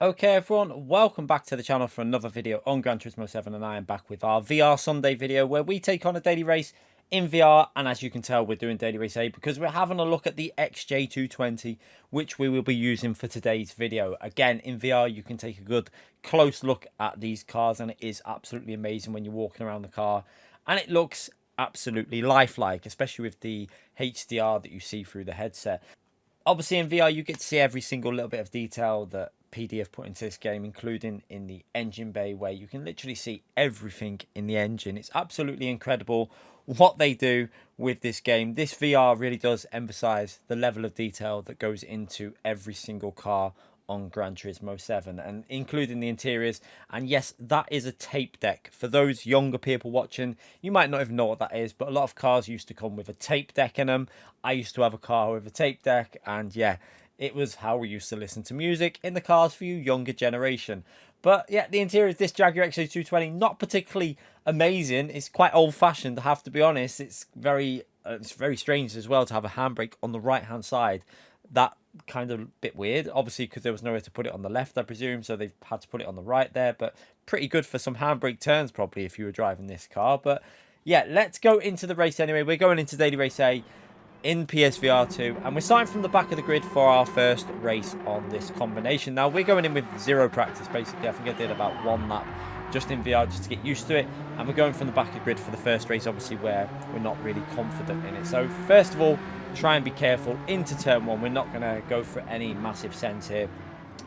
Okay everyone, welcome back to the channel for another video on Gran Turismo 7, and I am back with our VR Sunday video where we take on a daily race in VR. And as you can tell, we're doing daily race A because we're having a look at the XJ220, which we will be using for today's video. Again, in VR you can take a good close look at these cars, and it is absolutely amazing when you're walking around the car, and it looks absolutely lifelike, especially with the HDR that you see through the headset. Obviously in VR you get to see every single little bit of detail that PD have put into this game, including in the engine bay where you can literally see everything in the engine. It's absolutely incredible what they do with this game. This VR really does emphasize the level of detail that goes into every single car on Gran Turismo 7, and including the interiors. And yes, that is a tape deck. For those younger people watching, you might not even know what that is, but a lot of cars used to come with a tape deck in them. I used to have a car with a tape deck, and yeah, it was how we used to listen to music in the cars for you younger generation. But yeah, the interior of this Jaguar XJ220, not particularly amazing. It's quite old-fashioned, I have to be honest. It's very strange as well to have a handbrake on the right-hand side. That kind of a bit weird, obviously, because there was nowhere to put it on the left, I presume, so they've had to put it on the right there. But pretty good for some handbrake turns, probably, if you were driving this car. But yeah, let's go into the race anyway. We're going into Daily Race A in PSVR 2, and we're starting from the back of the grid for our first race on this combination. Now, we're going in with zero practice, basically. I think I did about one lap just in VR just to get used to it, and we're going from the back of the grid for the first race, obviously, where we're not really confident in it. So first of all, try and be careful into turn one. We're not going to go for any massive sends here.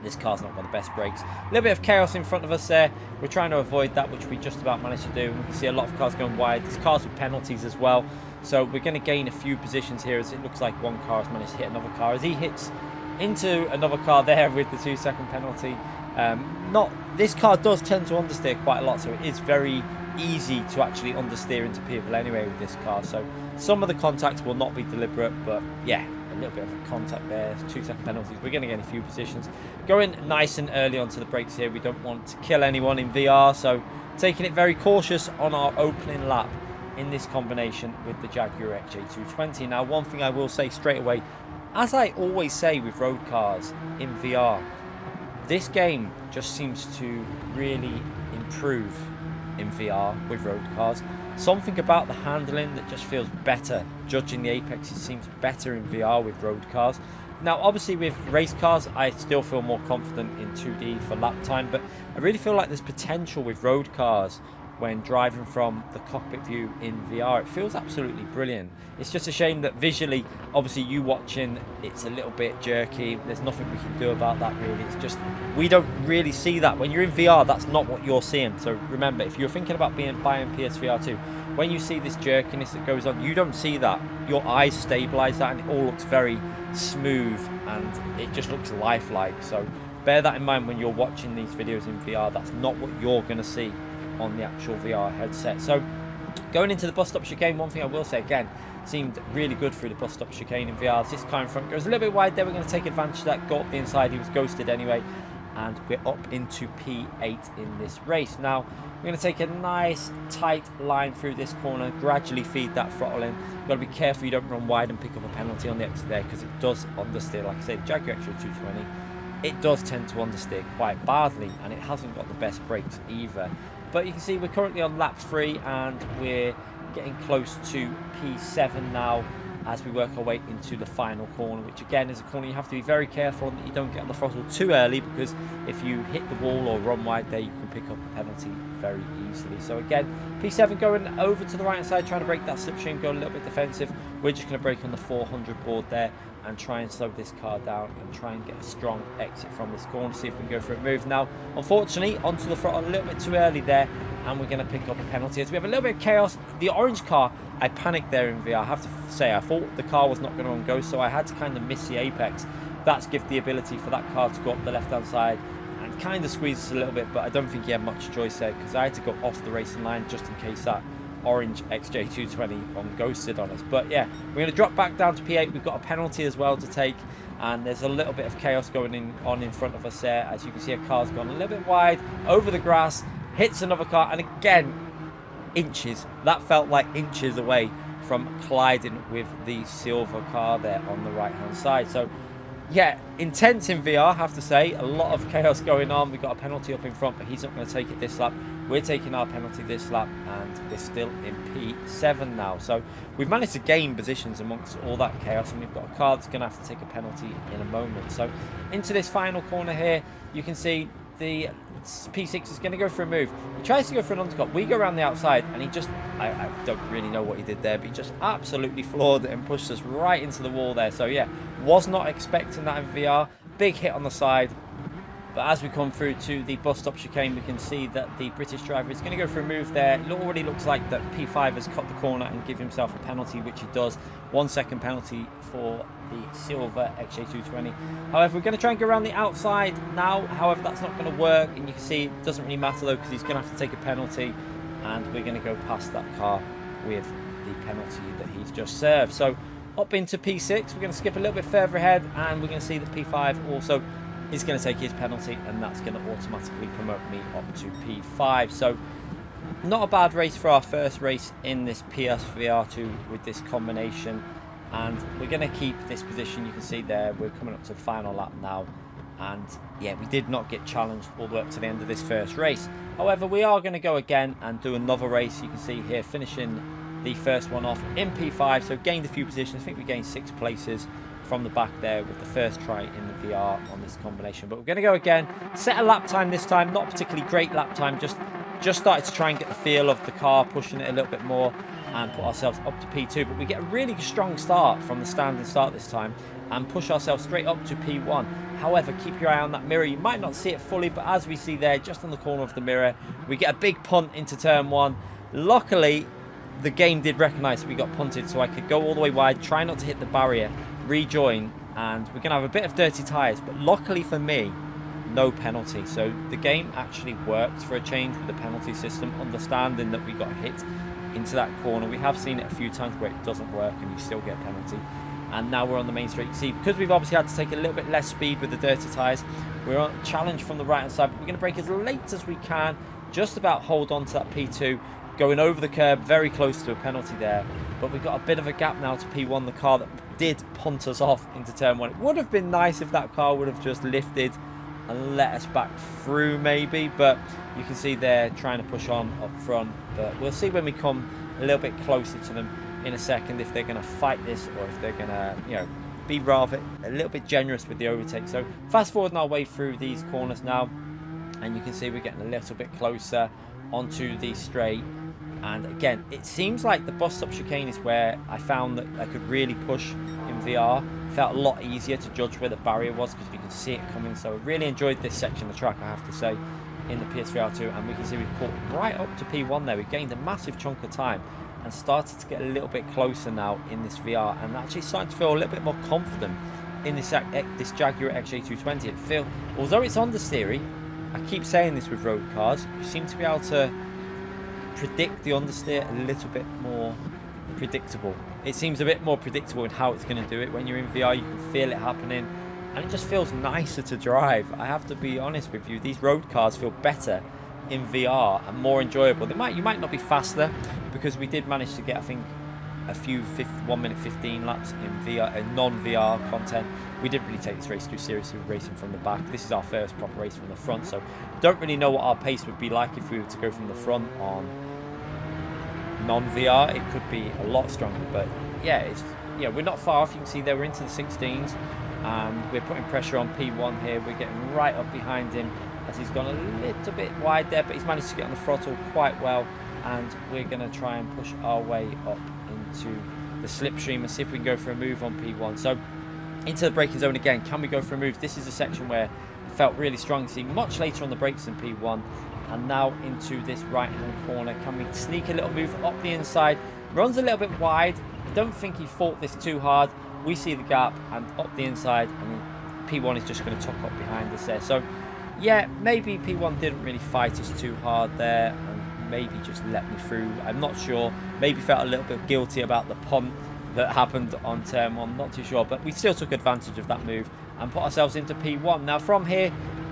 This car's not got the best brakes. A little bit of chaos in front of us there. We're trying to avoid that, which we just about managed to do. We can see a lot of cars going wide. There's cars with penalties as well. So we're going to gain a few positions here, as it looks like one car has managed to hit another car. As he hits into another car there with the 2-second penalty. This car does tend to understeer quite a lot, so it is very easy to actually understeer into people anyway with this car. So some of the contacts will not be deliberate, but yeah, a little bit of a contact there. 2-second penalties. We're going to get a few positions. Going nice and early onto the brakes here. We don't want to kill anyone in VR, so taking it very cautious on our opening lap in this combination with the Jaguar XJ220. Now, one thing I will say straight away, as I always say with road cars in VR, this game just seems to really improve in VR with road cars. Something about the handling that just feels better. Judging the apex, it seems better in VR with road cars. Now, obviously with race cars, I still feel more confident in 2D for lap time, but I really feel like there's potential with road cars when driving from the cockpit view in VR. It feels absolutely brilliant. It's just a shame that visually, obviously you watching, it's a little bit jerky. There's nothing we can do about that really. It's just, we don't really see that. When you're in VR, that's not what you're seeing. So remember, if you're thinking about buying PSVR 2, when you see this jerkiness that goes on, you don't see that. Your eyes stabilize that, and it all looks very smooth, and it just looks lifelike. So bear that in mind when you're watching these videos in VR. That's not what you're going to see on the actual VR headset. So going into the bus stop chicane, one thing I will say again, seemed really good through the bus stop chicane in VR. This car in front goes a little bit wide there. We're going to take advantage of that, go up the inside. He was ghosted anyway, and we're up into P8 in this race. Now we're going to take a nice tight line through this corner, gradually feed that throttle in. You've got to be careful you don't run wide and pick up a penalty on the exit there, because it does understeer. Like I say, the Jaguar XJ220, it does tend to understeer quite badly, and it hasn't got the best brakes either. But you can see we're currently on lap 3, and we're getting close to P7 now as we work our way into the final corner, which again is a corner you have to be very careful that you don't get on the throttle too early, because if you hit the wall or run wide there, you can pick up a penalty very easily. So again, P7 going over to the right hand side, trying to break that slipstream, go a little bit defensive. We're just going to break on the 400 board there and try and slow this car down and try and get a strong exit from this corner, see if we can go for a move. Now, unfortunately, onto the throttle a little bit too early there, and we're going to pick up a penalty as we have a little bit of chaos. The orange car, I panicked there in VR. I have to say, I thought the car was not going to on-go, so I had to kind of miss the apex. That's give the ability for that car to go up the left-hand side and kind of squeeze us a little bit, but I don't think he had much choice there, because I had to go off the racing line just in case that orange XJ220 on ghosted on us. But yeah, we're going to drop back down to P8. We've got a penalty as well to take, and there's a little bit of chaos going on in front of us there. As you can see, a car's gone a little bit wide over the grass, hits another car, and again, inches. That felt like inches away from colliding with the silver car there on the right hand side. So yeah, intense in VR, I have to say. A lot of chaos going on. We've got a penalty up in front, but he's not going to take it this lap. We're taking our penalty this lap, and we're still in P7 now. So we've managed to gain positions amongst all that chaos, and we've got a car that's going to have to take a penalty in a moment. So into this final corner here, you can see the P6 is going to go for a move. He tries to go for an undercut. We go around the outside, and he just, I don't really know what he did there, but he just absolutely floored it and pushed us right into the wall there. So yeah, was not expecting that in VR. Big hit on the side. But as we come through to the bus stop chicane, we can see that the British driver is going to go for a move there. It already looks like that P5 has cut the corner and give himself a penalty, which he does. 1 second penalty for the silver XJ220. However, we're going to try and go around the outside now. However, that's not going to work. And you can see it doesn't really matter though, because he's going to have to take a penalty. And we're going to go past that car with the penalty that he's just served. So up into P6, we're going to skip a little bit further ahead. And we're going to see that P5 also is going to take his penalty, and that's going to automatically promote me up to P5. So not a bad race for our first race in this PSVR2 with this combination, and we're going to keep this position. You can see there we're coming up to the final lap now, and yeah, we did not get challenged all the way up to the end of this first race. However, we are going to go again and do another race. You can see here finishing the first one off in P5, so gained a few positions. I think we gained 6 places from the back there with the first try in the VR on this combination. But we're going to go again, set a lap time this time, not particularly great lap time, just started to try and get the feel of the car, pushing it a little bit more and put ourselves up to P2. But we get a really strong start from the standing start this time and push ourselves straight up to P1. However, keep your eye on that mirror. You might not see it fully, but as we see there, just on the corner of the mirror, we get a big punt into turn 1. Luckily, the game did recognise that we got punted, so I could go all the way wide, try not to hit the barrier, rejoin, and we're going to have a bit of dirty tyres. But luckily for me, no penalty. So the game actually worked for a change with the penalty system, understanding that we got hit into that corner. We have seen it a few times where it doesn't work and you still get a penalty. And now we're on the main straight. See, because we've obviously had to take a little bit less speed with the dirty tyres, we're on a challenge from the right hand side, but we're going to brake as late as we can, just about hold on to that P2, going over the curb, very close to a penalty there. But we've got a bit of a gap now to P1, the car that did punt us off into turn 1. It would have been nice if that car would have just lifted and let us back through maybe, but you can see they're trying to push on up front. But we'll see when we come a little bit closer to them in a second if they're going to fight this or if they're going to, you know, be rather a little bit generous with the overtake. So fast forwarding our way through these corners now, and you can see we're getting a little bit closer onto the straight. And again, it seems like the bus stop chicane is where I found that I could really push in VR. Felt a lot easier to judge where the barrier was because you can see it coming. So I really enjoyed this section of the track, I have to say, in the PSVR2. And we can see we've caught right up to P1 there. We gained a massive chunk of time and started to get a little bit closer now in this VR. And actually starting to feel a little bit more confident in this Jaguar XJ220. It feels, although it's understeery, I keep saying this with road cars, you seem to be able to predict the understeer a little bit more predictable. It seems a bit more predictable in how it's going to do it. When you're in VR, you can feel it happening, and it just feels nicer to drive. I have to be honest with you, these road cars feel better in VR and more enjoyable. You might not be faster, because we did manage to get, I think, a few 1 minute 15 laps in VR, non-VR content. We didn't really take this race too seriously, racing from the back. This is our first proper race from the front, so don't really know what our pace would be like if we were to go from the front on non-VR. It could be a lot stronger, but yeah, we're not far off. You can see there we're into the 16s, and we're putting pressure on P1 here. We're getting right up behind him as he's gone a little bit wide there, but he's managed to get on the throttle quite well, and we're going to try and push our way up into the slipstream and see if we can go for a move on P1. So into the braking zone again. Can we go for a move? This is a section where it felt really strong. See, much later on the brakes than P1. And now into this right-hand corner. Can we sneak a little move up the inside? Runs a little bit wide. I don't think he fought this too hard. We see the gap and up the inside. And P1 is just going to tuck up behind us there. So, yeah, maybe P1 didn't really fight us too hard there. And maybe just let me through. I'm not sure. Maybe felt a little bit guilty about the punt that happened on turn 1. Not too sure. But we still took advantage of that move and put ourselves into P1. Now, from here,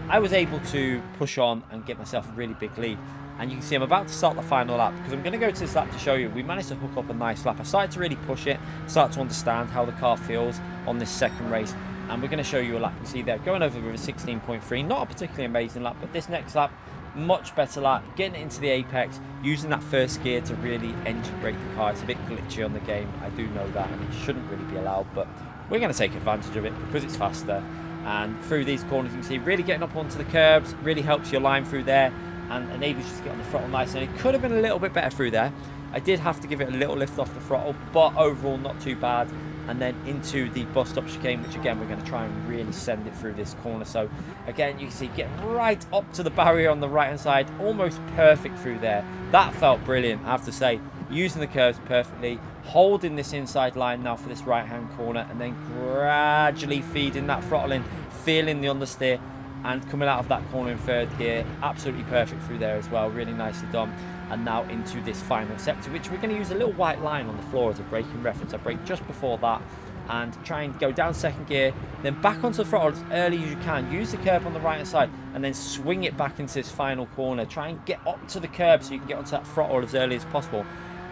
I was able to push on and get myself a really big lead. And you can see I'm about to start the final lap, because I'm going to go to this lap to show you. We managed to hook up a nice lap. I started to really push it, start to understand how the car feels on this second race. and we're going to show you a lap. You see there, going over with a 16.3, not a particularly amazing lap, but this next lap, much better lap, getting it into the apex, using that first gear to really engine brake the car. It's a bit glitchy on the game, I do know that, and it shouldn't really be allowed, but we're going to take advantage of it because it's faster. And through these corners, you can see really getting up onto the curbs, really helps your line through there and enables you to get on the throttle nice. And it could have been a little bit better through there. I did have to give it a little lift off the throttle, but overall not too bad. And then into the bus stop chicane, which again we're going to try and really send it through this corner. So again, you can see getting right up to the barrier on the right hand side, almost perfect through there. That felt brilliant, I have to say, using the curves perfectly, holding this inside line now for this right hand corner, and then gradually feeding that throttle in, feeling the understeer, and coming out of that corner in third gear. Absolutely perfect through there as well, really nicely done. And now into this final sector, which we're going to use a little white line on the floor as a braking reference. I brake just before that and try and go down second gear, then back onto the throttle as early as you can. Use the curb on the right hand side and then swing it back into this final corner. Try and get up to the curb so you can get onto that throttle as early as possible.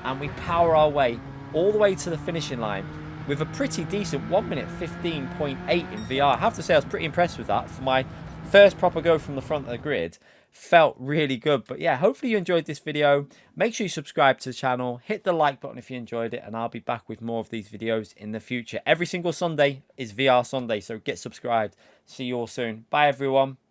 And we power our way all the way to the finishing line with a pretty decent 1 minute 15.8 in VR. I have to say I was pretty impressed with that for my first proper go from the front of the grid. Felt really good. But yeah, hopefully you enjoyed this video. Make sure you subscribe to the channel, hit the like button if you enjoyed it, and I'll be back with more of these videos in the future. Every single Sunday is VR Sunday, so get subscribed. See you all soon. Bye everyone.